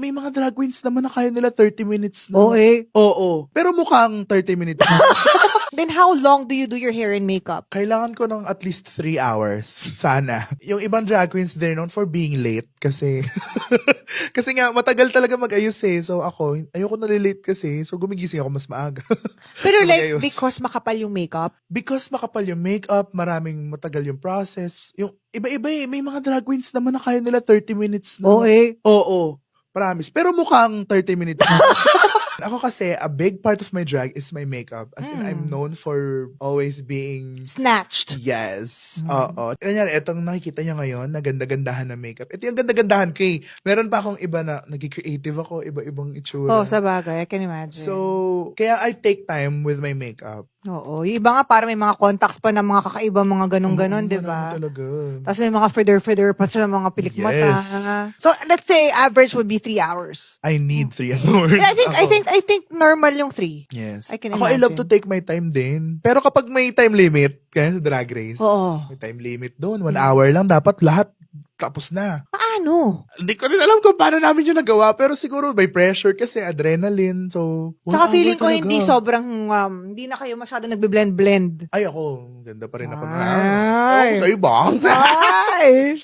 May mga drag queens naman na kaya nila 30 minutes na. Oo eh. Oo. Pero mukhang 30 minutes na. Then how long do you do your hair and makeup? Kailangan ko ng at least 3 hours. Sana. Yung ibang drag queens, they're known for being late kasi kasi nga matagal talaga mag-ayos eh. So ako, ayoko nalilate kasi. So gumigising ako mas maaga. Pero like, Mag-ayos. because makapal yung makeup? Because makapal yung makeup, maraming matagal yung process. Yung iba-iba eh. May mga drag queens naman na kaya nila 30 minutes na. Oo eh. Oo. Promise. Pero mukhang 30 minutes na. Ako kasi, a big part of my drag is my makeup. As in, I'm known for always being... Snatched. Yes. Oo. Kanyari, etong nakikita niya ngayon, na ganda-gandahan na makeup. Ito yung ganda-gandahan ko eh. Meron pa akong iba na, nag-creative ako, iba-ibang itsura. Oh, sa bagay. I can imagine. So, kaya I take time with my makeup. Oo. Yung iba nga parang may mga contacts pa na mga kakaiba, mga ganon-ganon, Oo, di marami ba? talaga. Tapos may mga feather-feather pa sa mga pilikmata. Yes. So, let's say average would be 3 hours. I need 3 hours. Yeah, I think normal yung 3. Yes. I can Ako, I love to imagine. take my time din. Pero kapag may time limit, kaya sa Drag Race, Oo. may time limit doon. 1 hour lang, dapat lahat tapos na. Paano? Hindi ko rin alam kung paano namin yun nagawa, pero siguro may pressure kasi adrenaline, so 1 Tsaka hour feeling ko talaga. hindi sobrang, hindi na kayo masyado nagbe-blend-blend. Ay, ako, ganda pa rin ako na. Ay. Ako sa iba. Ay!